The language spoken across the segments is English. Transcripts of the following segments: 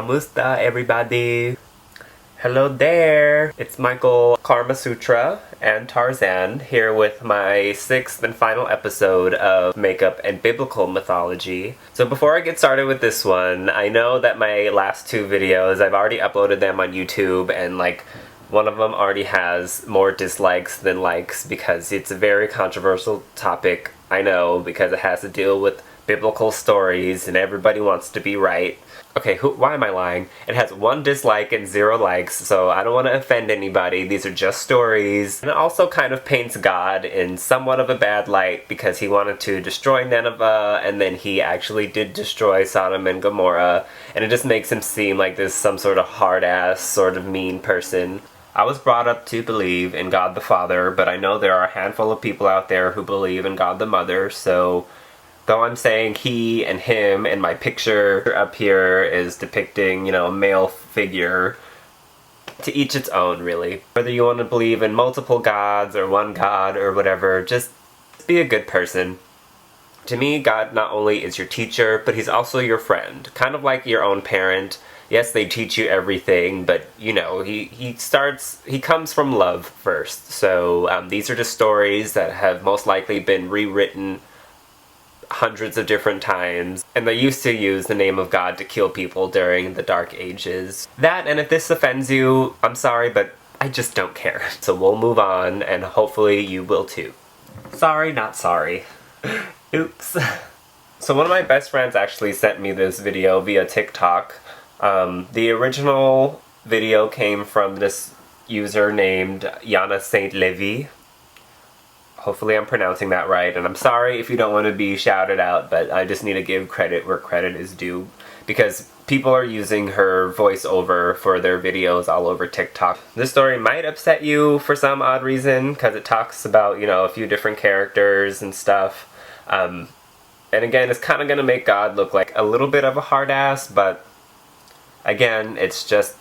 Kamusta everybody? Hello there! It's Michael Karma Sutra and Tarzan here with my 6th and final episode of Makeup and Biblical Mythology. So before I get started with this one, I know that my last 2 videos, I've already uploaded them on YouTube, and one of them already has more dislikes than likes because it's a very controversial topic, I know, because it has to deal with biblical stories and everybody wants to be right. Okay, why am I lying? It has 1 dislike and 0 likes, so I don't want to offend anybody. These are just stories. And it also kind of paints God in somewhat of a bad light because he wanted to destroy Nineveh, and then he actually did destroy Sodom and Gomorrah, and it just makes him seem like this some sort of hard-ass, sort of mean person. I was brought up to believe in God the Father, but I know there are a handful of people out there who believe in God the Mother, so though I'm saying he and him, and my picture up here is depicting, a male figure, to each its own, really. Whether you want to believe in multiple gods or one god or whatever, just be a good person. To me, God not only is your teacher, but he's also your friend. Kind of like your own parent. Yes, they teach you everything, but, he comes from love first. So these are just stories that have most likely been rewritten hundreds of different times, and they used to use the name of God to kill people during the Dark Ages. That, and if this offends you, I'm sorry, but I just don't care. So we'll move on, and hopefully you will too. Sorry, not sorry. Oops. So one of my best friends actually sent me this video via TikTok. The original video came from this user named Yana Saint Levy. Hopefully I'm pronouncing that right, and I'm sorry if you don't want to be shouted out, but I just need to give credit where credit is due, because people are using her voiceover for their videos all over TikTok. This story might upset you for some odd reason, because it talks about, a few different characters and stuff. And again, it's kind of going to make God look like a little bit of a hard ass, but again, it's just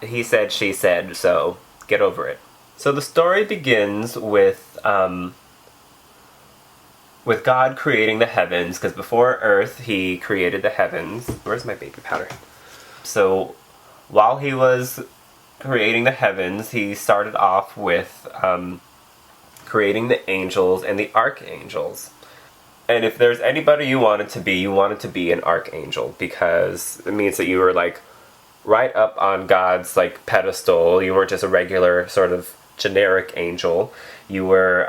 he said, she said, so get over it. So the story begins with God creating the heavens, because before Earth, he created the heavens. Where's my baby powder? So while he was creating the heavens, he started off with creating the angels and the archangels. And if there's anybody you wanted to be an archangel, because it means that you were right up on God's pedestal. You weren't just a regular sort of generic angel. You were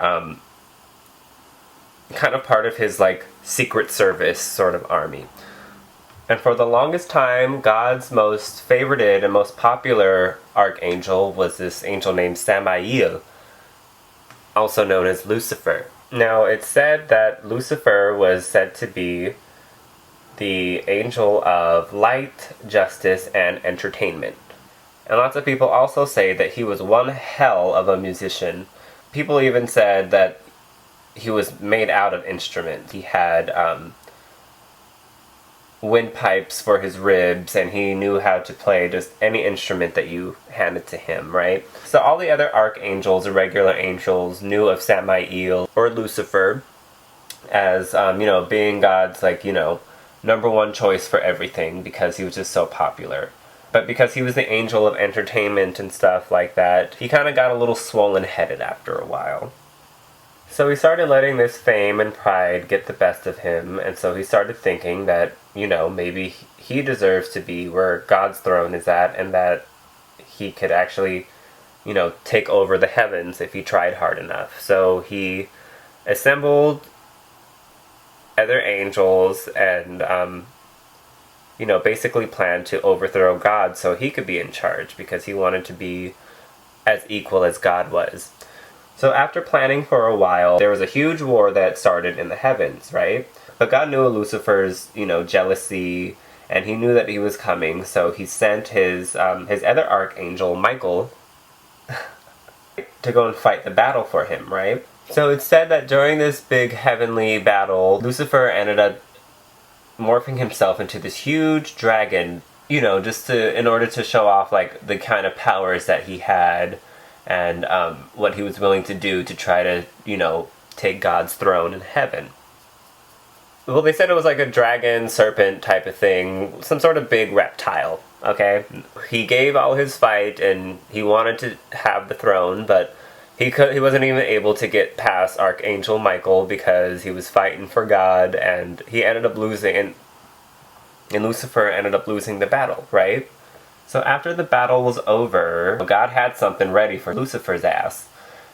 kind of part of his secret service sort of army. And for the longest time, God's most favorited and most popular archangel was this angel named Samael, also known as Lucifer. Now, it's said that Lucifer was said to be the angel of light, justice, and entertainment. And lots of people also say that he was one hell of a musician. People even said that he was made out of instruments. He had windpipes for his ribs, and he knew how to play just any instrument that you handed to him, right? So all the other archangels or regular angels knew of Samael or Lucifer as, being God's, #1 choice for everything, because he was just so popular. But because he was the angel of entertainment and stuff like that, he kind of got a little swollen-headed after a while. So he started letting this fame and pride get the best of him, and so he started thinking that, maybe he deserves to be where God's throne is at, and that he could actually, take over the heavens if he tried hard enough. So he assembled other angels and, basically planned to overthrow God so he could be in charge, because he wanted to be as equal as God was. So after planning for a while, there was a huge war that started in the heavens, right? But God knew Lucifer's, jealousy, and he knew that he was coming, so he sent his other archangel, Michael, to go and fight the battle for him, right? So it's said that during this big heavenly battle, Lucifer ended up morphing himself into this huge dragon, in order to show off, the kind of powers that he had, and what he was willing to do to try to, take God's throne in heaven. Well, they said it was like a dragon, serpent type of thing, some sort of big reptile. Okay? He gave all his fight and he wanted to have the throne, but he wasn't even able to get past Archangel Michael because he was fighting for God, and he ended up losing, and Lucifer ended up losing the battle, right? So after the battle was over, God had something ready for Lucifer's ass.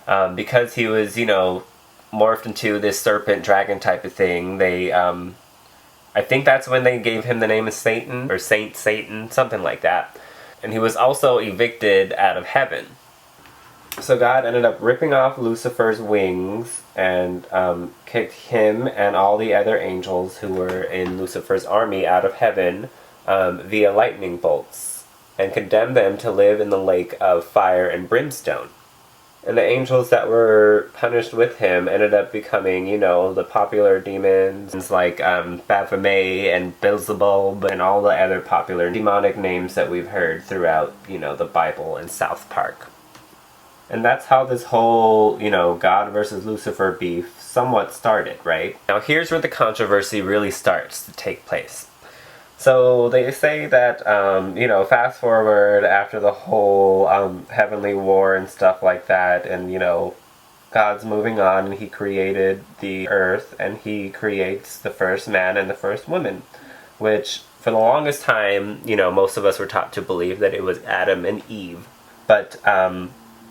Because he was, morphed into this serpent dragon type of thing, I think that's when they gave him the name of Satan, or Saint Satan, something like that. And he was also evicted out of heaven. So God ended up ripping off Lucifer's wings and kicked him and all the other angels who were in Lucifer's army out of heaven via lightning bolts, and condemned them to live in the lake of fire and brimstone. And the angels that were punished with him ended up becoming, the popular demons like Baphomet and Beelzebub and all the other popular demonic names that we've heard throughout, the Bible and South Park. And that's how this whole, God versus Lucifer beef somewhat started, right? Now here's where the controversy really starts to take place. So they say that, fast forward after the whole heavenly war and stuff like that, and, God's moving on, and he created the earth, and he creates the first man and the first woman, which for the longest time, most of us were taught to believe that it was Adam and Eve. But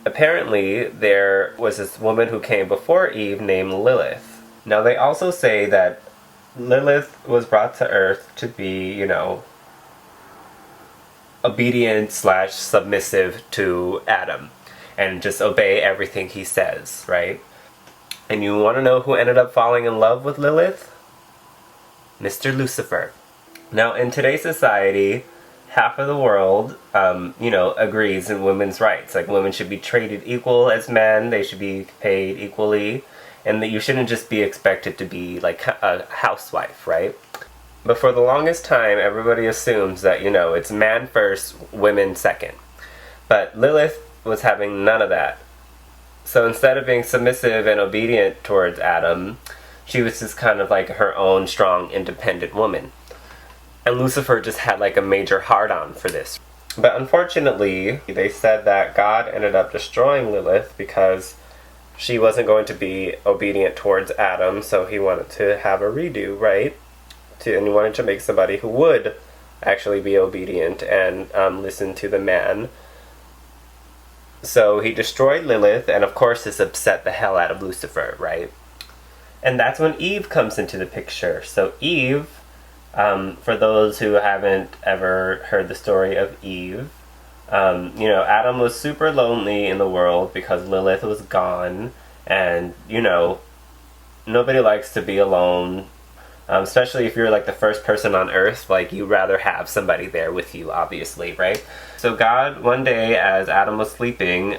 apparently there was this woman who came before Eve named Lilith. Now they also say that Lilith was brought to Earth to be, obedient / submissive to Adam and just obey everything he says, right? And you want to know who ended up falling in love with Lilith? Mr. Lucifer. Now, in today's society, half of the world, agrees in women's rights. Like, women should be treated equal as men, they should be paid equally, and that you shouldn't just be expected to be like a housewife, right? But for the longest time, everybody assumes that, it's man first, women second. But Lilith was having none of that. So instead of being submissive and obedient towards Adam, she was just kind of like her own strong, independent woman. And Lucifer just had like a major hard-on for this. But unfortunately, they said that God ended up destroying Lilith because she wasn't going to be obedient towards Adam, so he wanted to have a redo, right? And he wanted to make somebody who would actually be obedient and listen to the man. So he destroyed Lilith, and of course this upset the hell out of Lucifer, right? And that's when Eve comes into the picture. So Eve, for those who haven't ever heard the story of Eve, Adam was super lonely in the world because Lilith was gone, and, nobody likes to be alone, especially if you're like the first person on Earth. Like, you'd rather have somebody there with you, obviously, right? So God, one day, as Adam was sleeping,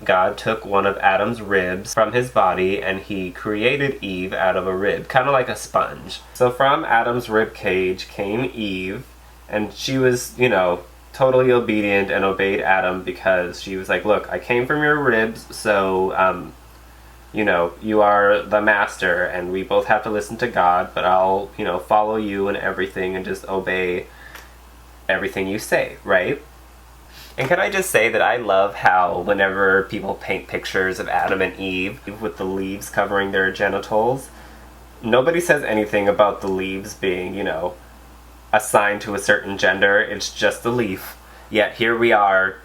God took one of Adam's ribs from his body, and he created Eve out of a rib, kind of like a sponge. So from Adam's rib cage came Eve, and she was, totally obedient and obeyed Adam because she was like, look, I came from your ribs, so, you are the master, and we both have to listen to God, but I'll, follow you and everything and just obey everything you say, right? And can I just say that I love how whenever people paint pictures of Adam and Eve with the leaves covering their genitals, nobody says anything about the leaves being, assigned to a certain gender. It's just a leaf. Yet here we are,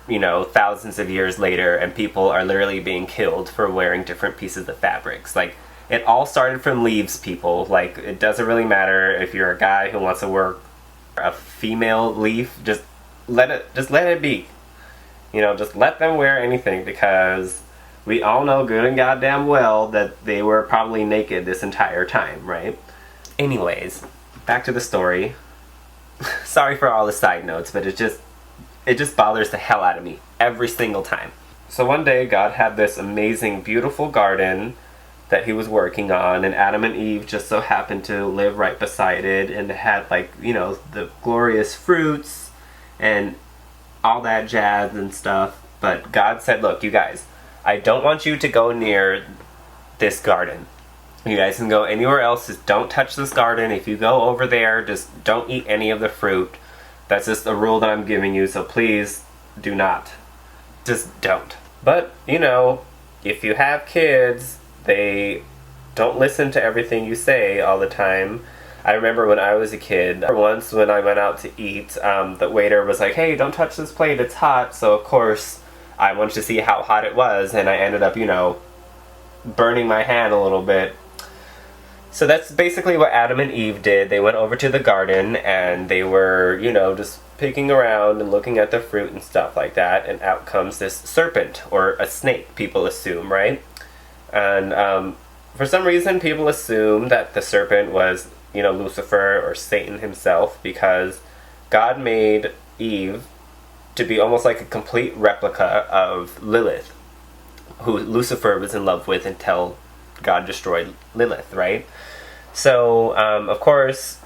thousands of years later, and people are literally being killed for wearing different pieces of fabrics. Like, it all started from leaves, people. Like, it doesn't really matter if you're a guy who wants to wear a female leaf. Just let it be. Just let them wear anything, because we all know good and goddamn well that they were probably naked this entire time, right? Anyways, back to the story. Sorry for all the side notes, but it just bothers the hell out of me every single time. So one day God had this amazing, beautiful garden that he was working on, and Adam and Eve just so happened to live right beside it, and it had the glorious fruits and all that jazz and stuff. But God said, look, you guys, I don't want you to go near this garden. You guys can go anywhere else, just don't touch this garden. If you go over there, just don't eat any of the fruit. That's just a rule that I'm giving you, so please do not. Just don't. But, you know, if you have kids, they don't listen to everything you say all the time. I remember when I was a kid, once when I went out to eat, the waiter was like, hey, don't touch this plate, it's hot. So of course, I wanted to see how hot it was, and I ended up, you know, burning my hand a little bit. So that's basically what Adam and Eve did. They went over to the garden, and they were, you know, just picking around and looking at the fruit and stuff like that, and out comes this serpent, or a snake, people assume, right? And for some reason, people assume that the serpent was, you know, Lucifer or Satan himself, because God made Eve to be almost like a complete replica of Lilith, who Lucifer was in love with until God destroyed Lilith, right? So, of course,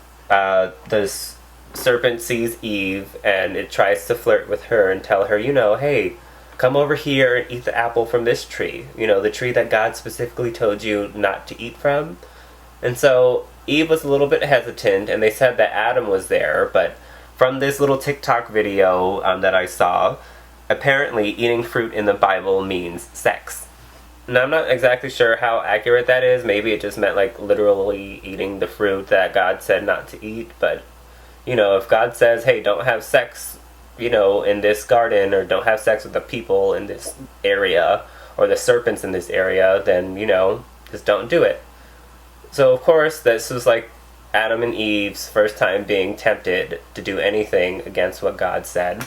this serpent sees Eve, and it tries to flirt with her and tell her, you know, hey, come over here and eat the apple from this tree. You know, the tree that God specifically told you not to eat from. And so Eve was a little bit hesitant, and they said that Adam was there, but from this little TikTok video that I saw, apparently eating fruit in the Bible means sex. Now, I'm not exactly sure how accurate that is. Maybe it just meant like literally eating the fruit that God said not to eat, but you know, if God says, hey, don't have sex, you know, in this garden, or don't have sex with the people in this area, or the serpents in this area, then, you know, just don't do it. So, of course, this was like Adam and Eve's first time being tempted to do anything against what God said.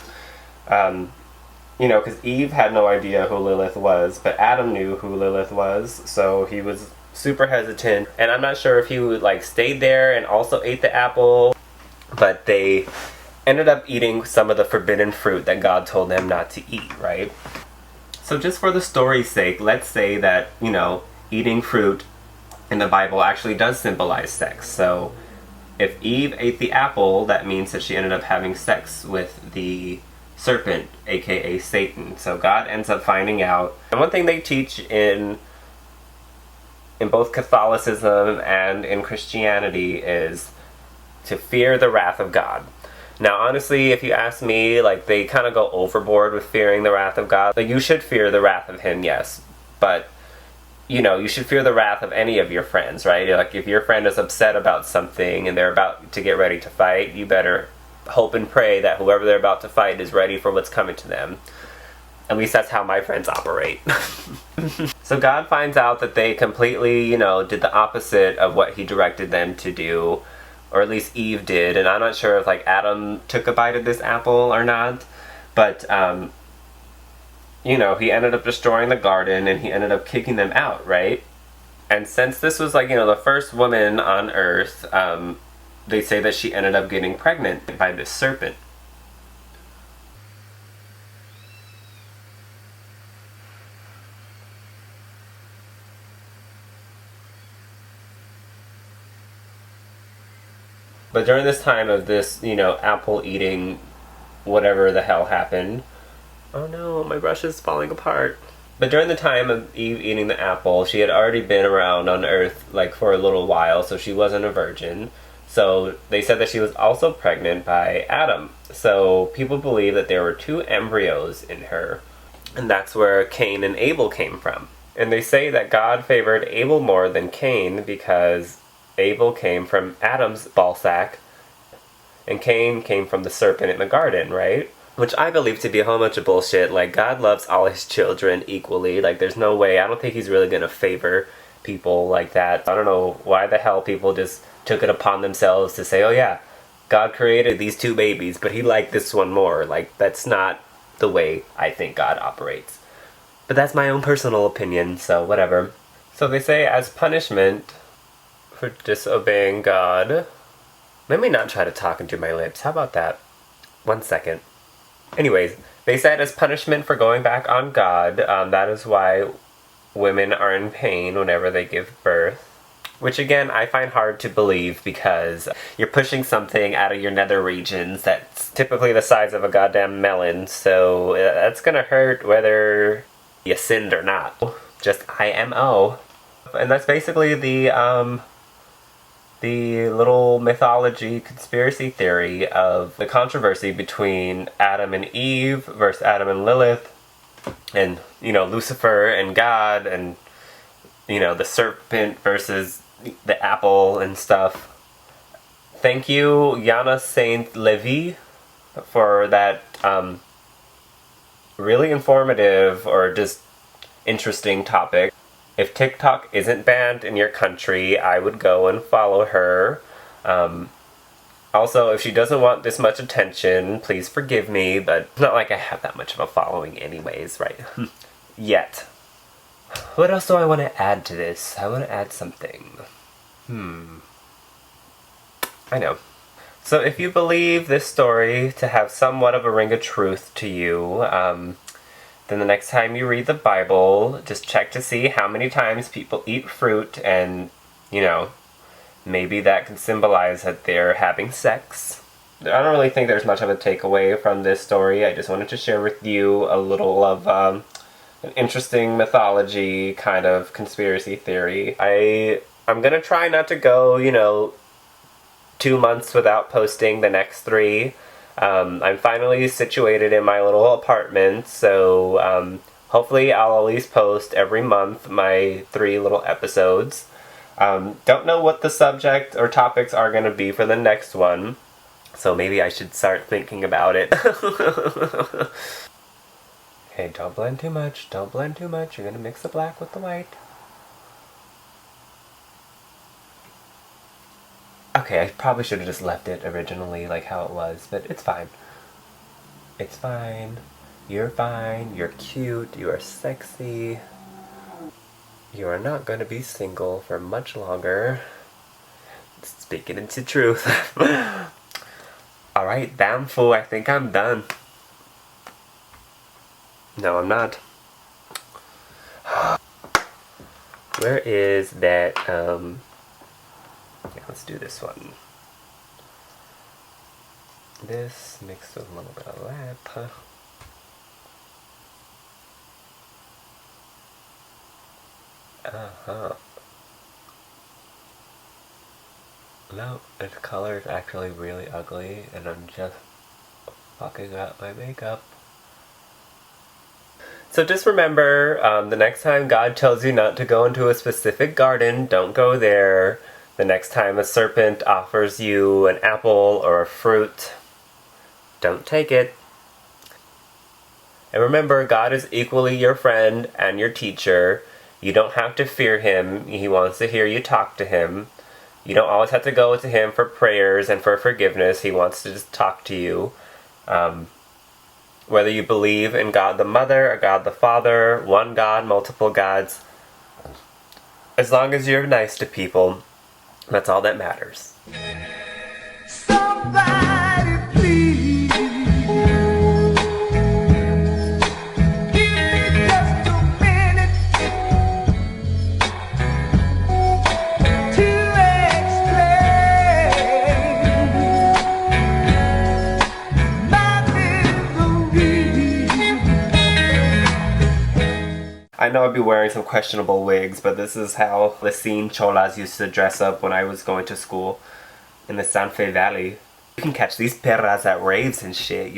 You know, because Eve had no idea who Lilith was, but Adam knew who Lilith was, so he was super hesitant. And I'm not sure if he would, like, stayed there and also ate the apple, but they ended up eating some of the forbidden fruit that God told them not to eat, right? So just for the story's sake, let's say that, you know, eating fruit in the Bible actually does symbolize sex. So if Eve ate the apple, that means that she ended up having sex with the serpent, aka Satan. So God ends up finding out. And one thing they teach in both Catholicism and in Christianity is to fear the wrath of God. Now, honestly, if you ask me, like, they kind of go overboard with fearing the wrath of God. Like, you should fear the wrath of him, yes, but, you know, you should fear the wrath of any of your friends, right? Like, if your friend is upset about something and they're about to get ready to fight, you better hope and pray that whoever they're about to fight is ready for what's coming to them. At least that's how my friends operate. So God finds out that they completely, you know, did the opposite of what he directed them to do, or at least Eve did, and I'm not sure if, like, Adam took a bite of this apple or not, but, you know, he ended up destroying the garden, and he ended up kicking them out, right? And since this was, like, you know, the first woman on Earth, they say that she ended up getting pregnant by this serpent. But during this time of this, you know, apple eating, whatever the hell happened. Oh no, my brush is falling apart. But during the time of Eve eating the apple, she had already been around on Earth, like, for a little while, so she wasn't a virgin. So they said that she was also pregnant by Adam. So people believe that there were two embryos in her. And that's where Cain and Abel came from. And they say that God favored Abel more than Cain because Abel came from Adam's ballsack, and Cain came from the serpent in the garden, right? Which I believe to be a whole bunch of bullshit. Like, God loves all his children equally. Like, there's no way. I don't think he's really gonna favor people like that. I don't know why the hell people just took it upon themselves to say, oh yeah, God created these two babies, but he liked this one more. Like, that's not the way I think God operates. But that's my own personal opinion, so whatever. So they say as punishment for disobeying God. Let me not try to talk into my lips. How about that? 1 second. Anyways, they said as punishment for going back on God, that is why women are in pain whenever they give birth. Which, again, I find hard to believe because you're pushing something out of your nether regions that's typically the size of a goddamn melon, so that's gonna hurt whether you sinned or not. Just IMO. And that's basically the the little mythology conspiracy theory of the controversy between Adam and Eve versus Adam and Lilith, and, Lucifer and God, and, the serpent versus the apple and stuff. Thank you, Yana Saint Levy, for that really informative or just interesting topic. If TikTok isn't banned in your country, I would go and follow her. Also, if she doesn't want this much attention, please forgive me, but it's not like I have that much of a following anyways, right? Yet. What else do I want to add to this? I want to add something. I know. So if you believe this story to have somewhat of a ring of truth to you, then the next time you read the Bible, just check to see how many times people eat fruit, and, maybe that can symbolize that they're having sex. I don't really think there's much of a takeaway from this story. I just wanted to share with you a little of an interesting mythology kind of conspiracy theory. I'm gonna try not to go, 2 months without posting the next 3. I'm finally situated in my little apartment, so hopefully I'll at least post every month my 3 little episodes. Don't know what the subject or topics are going to be for the next one, so maybe I should start thinking about it. Hey, don't blend too much, don't blend too much, you're going to mix the black with the white. Okay, I probably should have just left it originally like how it was, but it's fine. It's fine. You're fine. You're cute. You are sexy. You are not going to be single for much longer. Speaking into truth. Alright, damn fool, I think I'm done. No, I'm not. Where is that, yeah, let's do this one. This mixed with a little bit of that. No, its color is actually really ugly, and I'm just fucking up my makeup. So just remember, the next time God tells you not to go into a specific garden, don't go there. The next time a serpent offers you an apple or a fruit, don't take it. And remember, God is equally your friend and your teacher. You don't have to fear him. He wants to hear you talk to him. You don't always have to go to him for prayers and for forgiveness. He wants to just talk to you. Whether you believe in God the Mother or God the Father, one God, multiple gods, as long as you're nice to people, that's all that matters. Somebody please give me just a minute to explain my misery. I know I'd be wearing some questionable wigs, but this is how the scene cholas used to dress up when I was going to school in the San Fe Valley. You can catch these perras at raves and shit,